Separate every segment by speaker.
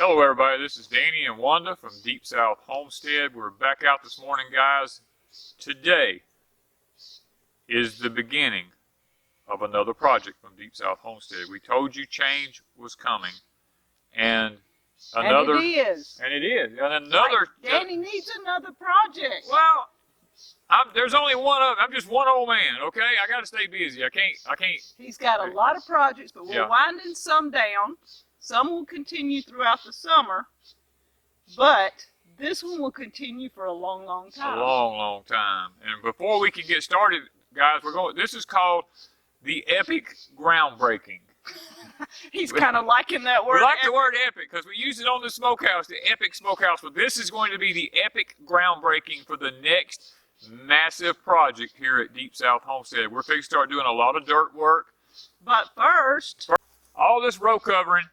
Speaker 1: Hello everybody, this is Danny and Wanda from Deep South Homestead. We're back out this morning, guys. Today is the beginning of another project from Deep South Homestead. We told you change was coming, and another...
Speaker 2: And it is.
Speaker 1: And it is. And another...
Speaker 2: Danny needs another project.
Speaker 1: Well, there's only one of... I'm just one old man, okay? I got to stay busy. I can't...
Speaker 2: He's got a lot of projects, but we're winding some down. Some will continue throughout the summer, but this one will continue for a long, long time.
Speaker 1: A long, long time. And before we can get started, guys, this is called the epic groundbreaking.
Speaker 2: He's kind of liking that word.
Speaker 1: We like the word epic because we use it on the smokehouse, the epic smokehouse. But this is going to be the epic groundbreaking for the next massive project here at Deep South Homestead. We're fixing to start doing a lot of dirt work.
Speaker 2: But first,
Speaker 1: all this row covering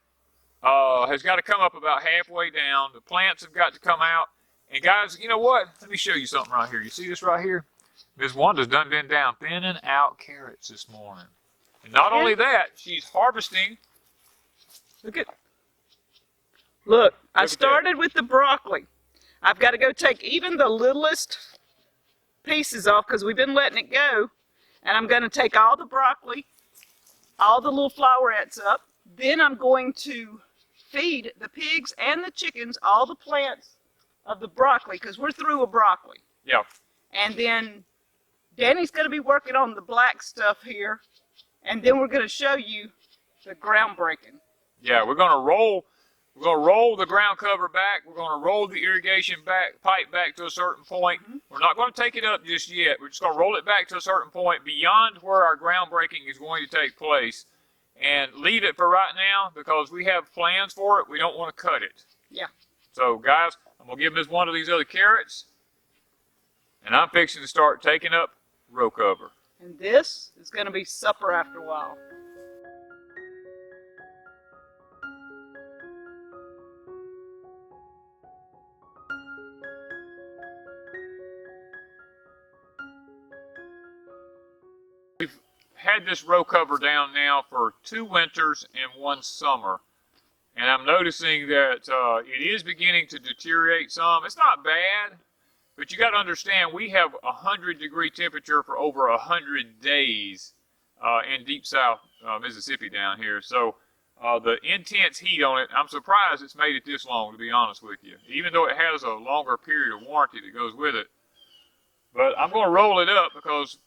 Speaker 1: has got to come up about halfway down. The plants have got to come out. And guys, you know what? Let me show you something right here. You see this right here? Ms. Wanda's done been down thinning out carrots this morning. And not only that, she's harvesting.
Speaker 2: Look, I started with the broccoli. I've got to go take even the littlest pieces off because we've been letting it go. And I'm going to take all the broccoli, all the little flowerets up. Then I'm going to feed the pigs and the chickens all the plants of the broccoli because we're through with broccoli.
Speaker 1: Yeah.
Speaker 2: And then Danny's going to be working on the black stuff here. And then we're going to show you the groundbreaking.
Speaker 1: Yeah, we're going to roll the ground cover back. We're going to roll the irrigation pipe back to a certain point. We're not going to take it up just yet. We're just going to roll it back to a certain point beyond where our groundbreaking is going to take place. And leave it for right now because we have plans for it. We don't want to cut it.
Speaker 2: Yeah.
Speaker 1: So, guys, I'm going to give Ms. one of these other carrots. And I'm fixing to start taking up row cover.
Speaker 2: And this is going to be supper after a while.
Speaker 1: We've had this row cover down now for 2 winters and 1 summer. And I'm noticing that it is beginning to deteriorate some. It's not bad. But you got to understand, we have 100-degree temperature for over 100 days in Deep South Mississippi down here. So the intense heat on it, I'm surprised it's made it this long, to be honest with you. Even though it has a longer period of warranty that goes with it. But I'm going to roll it up because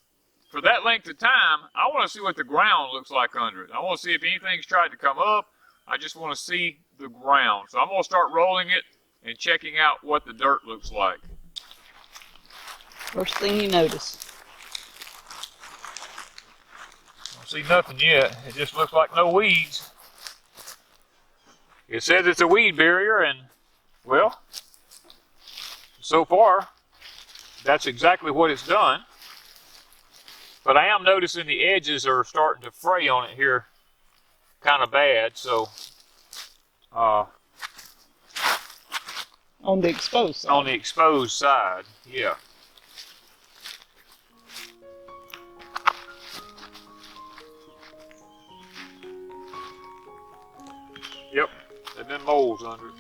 Speaker 1: for that length of time, I want to see what the ground looks like under it. I want to see if anything's tried to come up. I just want to see the ground. So I'm going to start rolling it and checking out what the dirt looks like.
Speaker 2: First thing you notice.
Speaker 1: I don't see nothing yet. It just looks like no weeds. It says it's a weed barrier, and well, so far, that's exactly what it's done. But I am noticing the edges are starting to fray on it here kind of bad, so
Speaker 2: on the exposed side.
Speaker 1: On the exposed side, yeah. Yep, there've been moles under it.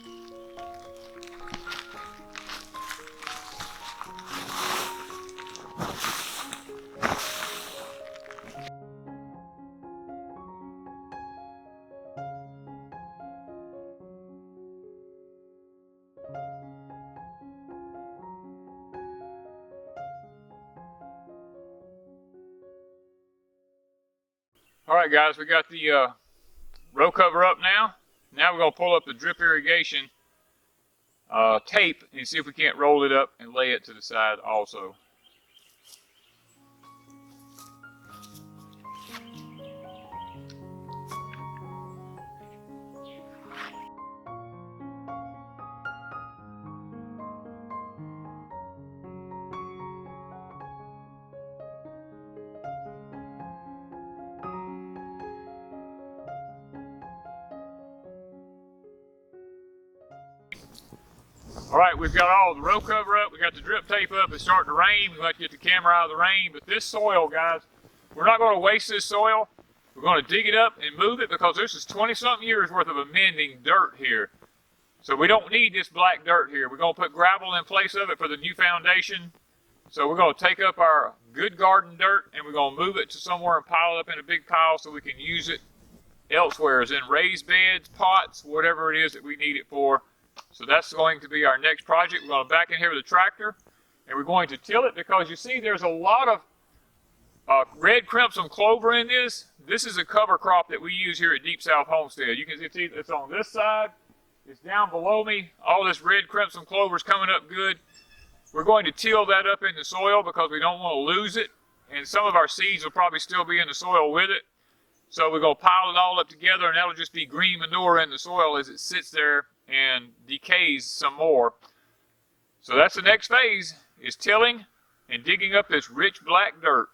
Speaker 1: All right, guys, we got the row cover up now. Now we're going to pull up the drip irrigation tape and see if we can't roll it up and lay it to the side also. All right, we've got all the row cover up. We got the drip tape up. It's starting to rain. We like to get the camera out of the rain. But this soil, guys, we're not going to waste this soil. We're going to dig it up and move it because this is 20-something years worth of amending dirt here. So we don't need this black dirt here. We're going to put gravel in place of it for the new foundation. So we're going to take up our good garden dirt and we're going to move it to somewhere and pile it up in a big pile so we can use it elsewhere, as in raised beds, pots, whatever it is that we need it for. So that's going to be our next project. We're going to back in here with a tractor and we're going to till it, because you see there's a lot of red crimson clover in this. This is a cover crop that we use here at Deep South Homestead. You can see it's on this side. It's down below me. All this red crimson clover is coming up good. We're going to till that up in the soil because we don't want to lose it. And some of our seeds will probably still be in the soil with it. So we're going to pile it all up together, and that'll just be green manure in the soil as it sits there and decays some more. So that's the next phase, is tilling and digging up this rich black dirt.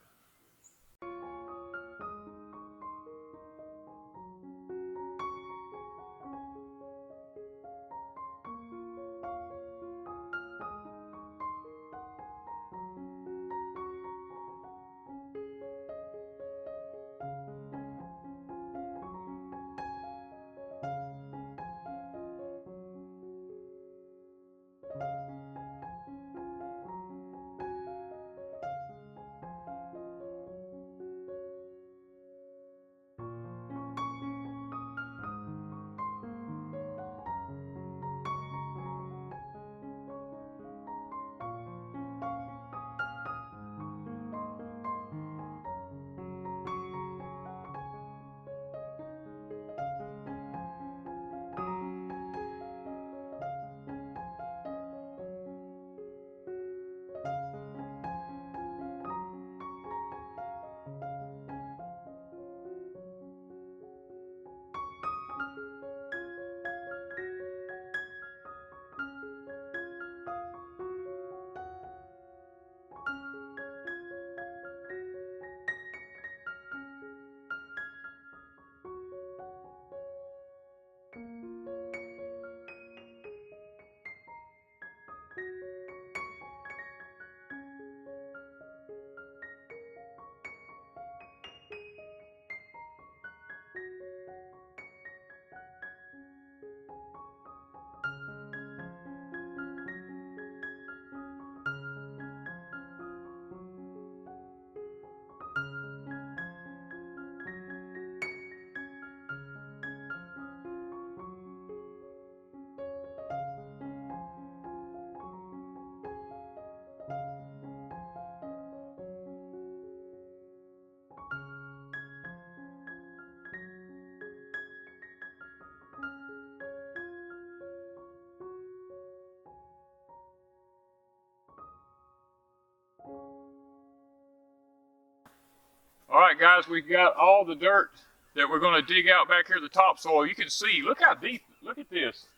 Speaker 1: All right, guys, we've got all the dirt that we're going to dig out back here, the topsoil. You can see, look how deep, look at this.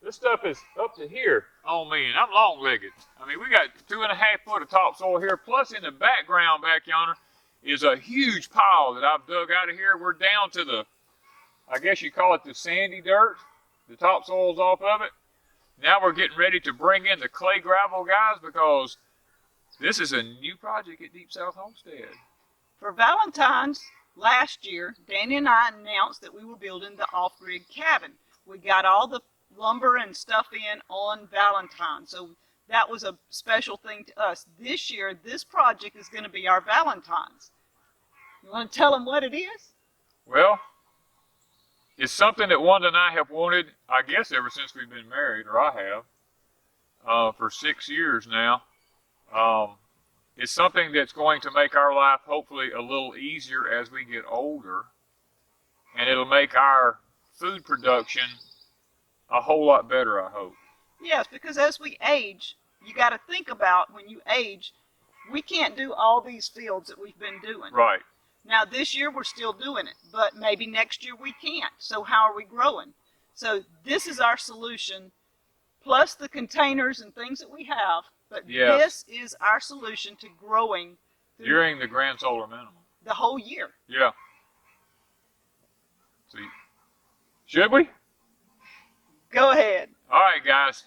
Speaker 1: This stuff is up to here on me, and I'm long-legged. I mean, we got 2.5 foot of topsoil here, plus in the background back yonder is a huge pile that I've dug out of here. We're down to the, I guess you call it the sandy dirt. The topsoil's off of it. Now we're getting ready to bring in the clay gravel, guys, because this is a new project at Deep South Homestead.
Speaker 2: For Valentine's last year, Danny and I announced that we were building the off-grid cabin. We got all the lumber and stuff in on Valentine's, so that was a special thing to us. This year, this project is going to be our Valentine's. You want to tell them what it is?
Speaker 1: Well, it's something that Wanda and I have wanted, I guess, ever since we've been married, or I have, for 6 years now. It's something that's going to make our life hopefully a little easier as we get older, and it'll make our food production a whole lot better, I hope.
Speaker 2: Yes, because as we age, you got to think about when you age, we can't do all these fields that we've been doing.
Speaker 1: Right.
Speaker 2: Now this year we're still doing it, but maybe next year we can't. So how are we growing? So this is our solution, plus the containers and things that we have. But
Speaker 1: yes,
Speaker 2: this is our solution to growing
Speaker 1: during the grand solar minimum.
Speaker 2: The whole year.
Speaker 1: Yeah. See, should we?
Speaker 2: Go ahead.
Speaker 1: All right, guys.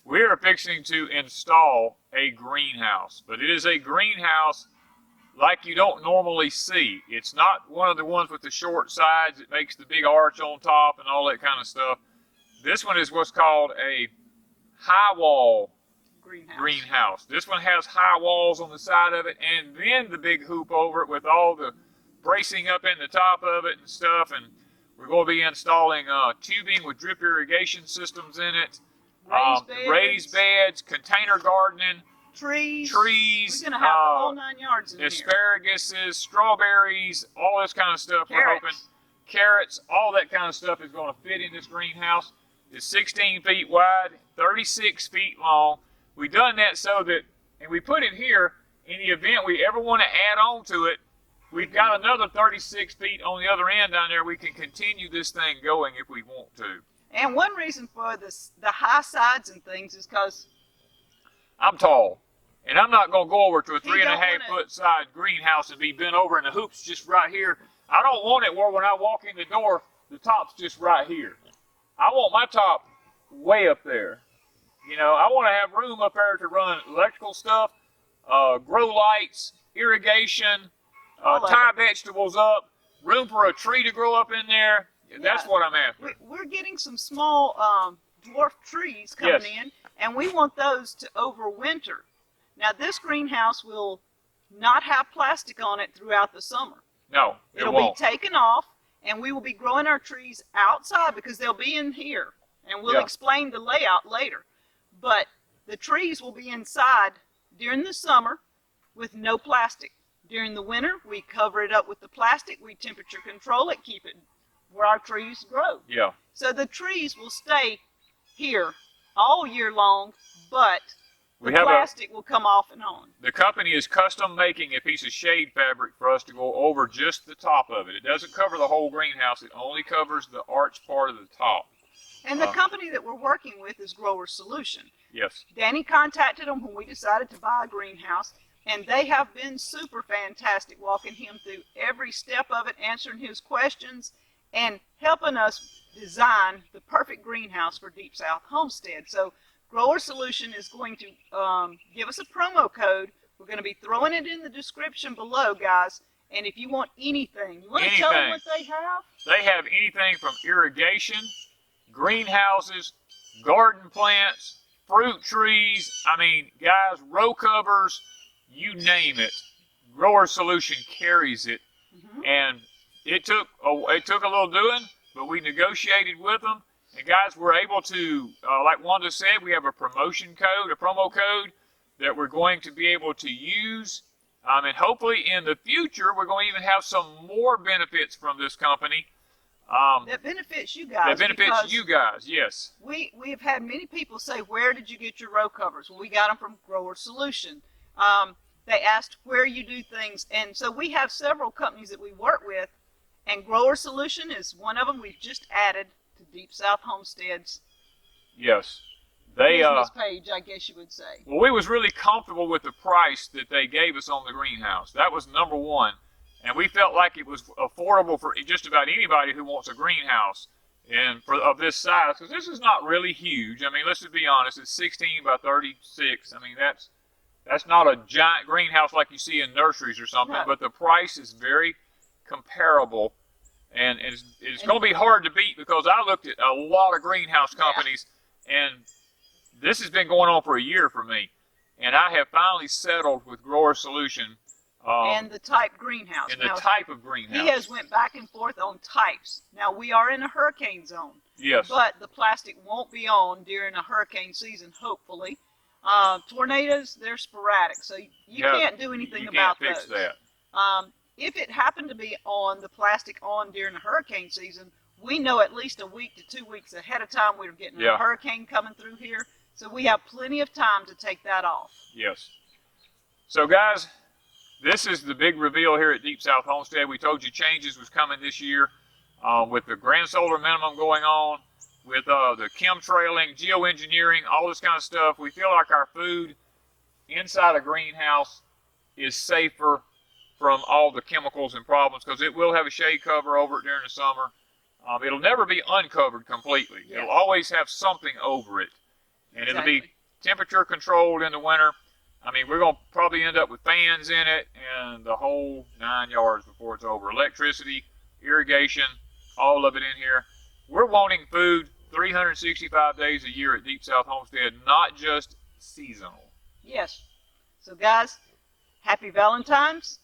Speaker 1: We are fixing to install a greenhouse, but it is a greenhouse like you don't normally see. It's not one of the ones with the short sides that makes the big arch on top and all that kind of stuff. This one is what's called a high wall
Speaker 2: Greenhouse.
Speaker 1: greenhouse. This one has high walls on the side of it, and then the big hoop over it with all the bracing up in the top of it and stuff. And we're going to be installing tubing with drip irrigation systems in it, raised beds, container gardening,
Speaker 2: trees.
Speaker 1: We're
Speaker 2: going to have the whole 9 yards in
Speaker 1: asparaguses, strawberries, all this kind of stuff.
Speaker 2: Carrots.
Speaker 1: We're hoping carrots, all that kind of stuff is going to fit in this greenhouse. It's 16 feet wide, 36 feet long. We've done that so that, and we put it here in the event we ever want to add on to it. We've got another 36 feet on the other end down there. We can continue this thing going if we want to.
Speaker 2: And one reason for this, the high sides and things, is because
Speaker 1: I'm tall, and I'm not going to go over to a
Speaker 2: He
Speaker 1: 3.5
Speaker 2: don't
Speaker 1: foot side greenhouse and be bent over, and the hoop's just right here. I don't want it where when I walk in the door, the top's just right here. I want my top way up there. You know, I want to have room up there to run electrical stuff, grow lights, irrigation, tie vegetables up, room for a tree to grow up in there. That's what I'm after.
Speaker 2: we're getting some small dwarf trees coming in, and we want those to overwinter. Now, this greenhouse will not have plastic on it throughout the summer.
Speaker 1: No,
Speaker 2: It'll
Speaker 1: won't.
Speaker 2: be taken off, and we will be growing our trees outside because they'll be in here, and we'll explain the layout later. But the trees will be inside during the summer with no plastic. During the winter, we cover it up with the plastic. We temperature control it, keep it where our trees grow.
Speaker 1: Yeah.
Speaker 2: So the trees will stay here all year long, but the plastic will come off and on.
Speaker 1: The company is custom making a piece of shade fabric for us to go over just the top of it. It doesn't cover the whole greenhouse. It only covers the arch part of the top.
Speaker 2: And the company that we're working with is Grower Solution.
Speaker 1: Yes.
Speaker 2: Danny contacted them when we decided to buy a greenhouse, and they have been super fantastic, walking him through every step of it, answering his questions, and helping us design the perfect greenhouse for Deep South Homestead. So Grower Solution is going to give us a promo code. We're going to be throwing it in the description below, guys. And if you want anything, you want to tell them what they have?
Speaker 1: They have anything from irrigation, greenhouses, garden plants, fruit trees. I mean, guys, row covers, you name it. Grower Solution carries it. And it took a little doing, but we negotiated with them. And guys, we're able to, like Wanda said, we have a promotion code, a promo code that we're going to be able to use. And hopefully in the future, we're going to even have some more benefits from this company.
Speaker 2: That benefits you guys.
Speaker 1: That benefits you guys, yes.
Speaker 2: We have had many people say, where did you get your row covers? Well, we got them from Grower Solution. They asked where you do things. And so we have several companies that we work with, and Grower Solution is one of them. We've just added to Deep South Homestead's business page, I guess you would say.
Speaker 1: Well, we was really comfortable with the price that they gave us on the greenhouse. That was number one. And we felt like it was affordable for just about anybody who wants a greenhouse and of this size, because this is not really huge. I mean, let's just be honest. It's 16 by 36. I mean, that's not a giant greenhouse like you see in nurseries or something, but the price is very comparable. And it's going to be hard to beat, because I looked at a lot of greenhouse companies, and this has been going on for a year for me. And I have finally settled with Grower Solution.
Speaker 2: And the type greenhouse.
Speaker 1: And the type of greenhouse.
Speaker 2: He has went back and forth on types. Now, we are in a hurricane zone.
Speaker 1: Yes.
Speaker 2: But the plastic won't be on during a hurricane season, hopefully. Tornadoes, they're sporadic, so you can't do anything about those.
Speaker 1: You can't fix that.
Speaker 2: If it happened to be on, the plastic on during the hurricane season, we know at least a week to 2 weeks ahead of time we're getting a hurricane coming through here. So we have plenty of time to take that off.
Speaker 1: Yes. So, guys, this is the big reveal here at Deep South Homestead. We told you changes was coming this year with the grand solar minimum going on, with the chemtrailing, geoengineering, all this kind of stuff. We feel like our food inside a greenhouse is safer from all the chemicals and problems, because it will have a shade cover over it during the summer. It'll never be uncovered completely. Yes. It'll always have something over it. And it'll be temperature controlled in the winter. I mean, we're going to probably end up with fans in it and the whole 9 yards before it's over. Electricity, irrigation, all of it in here. We're wanting food 365 days a year at Deep South Homestead, not just seasonal.
Speaker 2: Yes. So guys, happy Valentine's.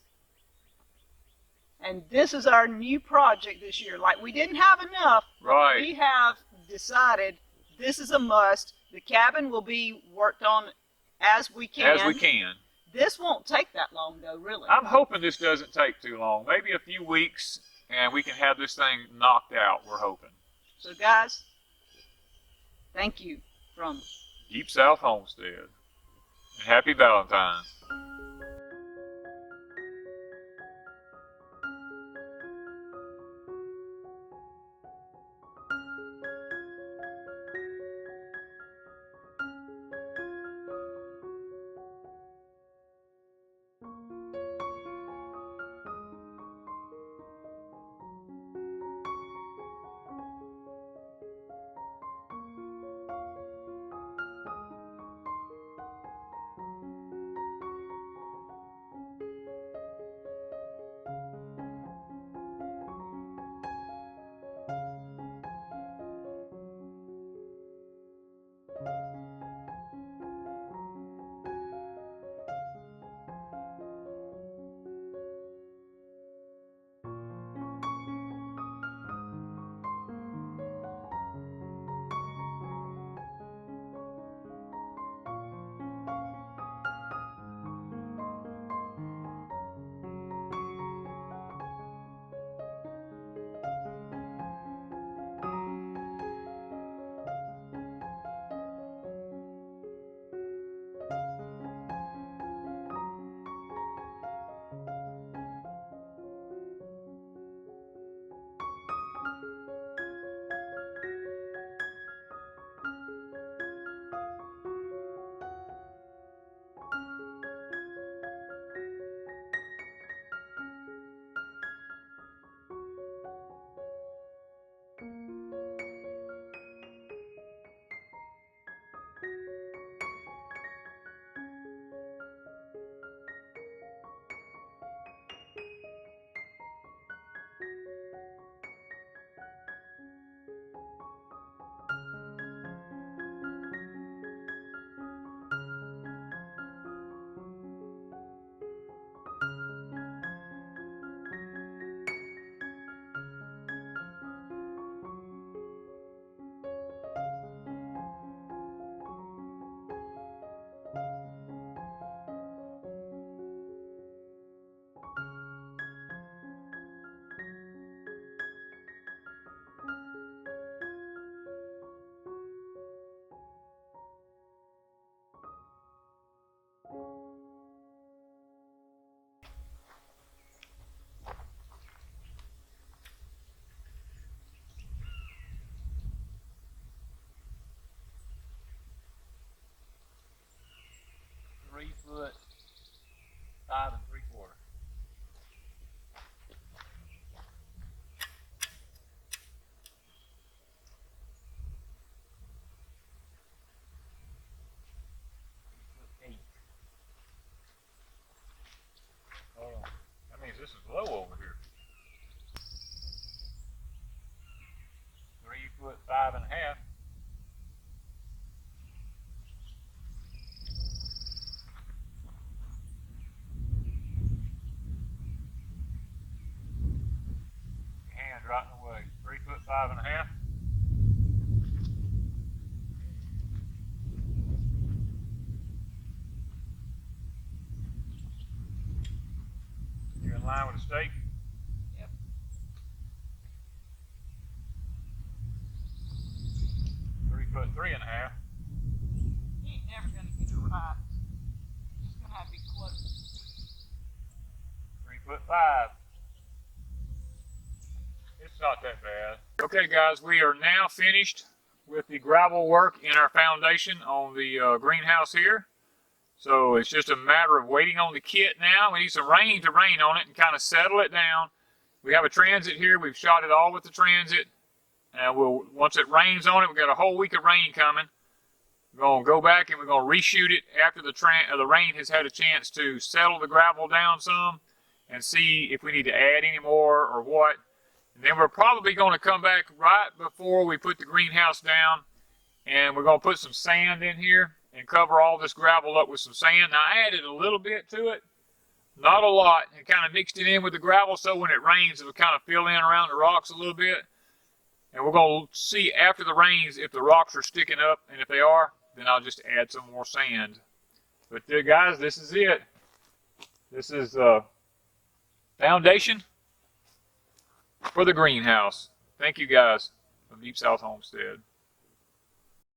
Speaker 2: And this is our new project this year. Like, we didn't have enough.
Speaker 1: Right.
Speaker 2: We have decided this is a must. The cabin will be worked on as we can.
Speaker 1: As we can.
Speaker 2: This won't take that long, though, really.
Speaker 1: I'm hoping this doesn't take too long. Maybe a few weeks, and we can have this thing knocked out, we're hoping.
Speaker 2: So, guys, thank you from
Speaker 1: Deep South Homestead. And happy Valentine's. .3 5 3/4. .8. Hold on. That means this is low over here. 3 5 1/2. Right in the way. 3 5 1/2. You're in line with the stake?
Speaker 2: Yep.
Speaker 1: 3 3 1/2.
Speaker 2: You ain't never gonna get it right. It's gonna have to be close.
Speaker 1: 3 5. It's not that bad. Okay guys, we are now finished with the gravel work in our foundation on the greenhouse here. So it's just a matter of waiting on the kit now. We need some rain to rain on it and kind of settle it down. We have a transit here. We've shot it all with the transit. And once it rains on it, we've got a whole week of rain coming. We're going to go back and we're going to reshoot it after the rain has had a chance to settle the gravel down some and see if we need to add any more or what. And then we're probably going to come back right before we put the greenhouse down, and we're going to put some sand in here and cover all this gravel up with some sand. Now, I added a little bit to it, not a lot, and kind of mixed it in with the gravel so when it rains, it'll kind of fill in around the rocks a little bit. And we're going to see after the rains if the rocks are sticking up, and if they are, then I'll just add some more sand. But guys, this is it. This is the foundation for the greenhouse. Thank you guys from Deep South Homestead.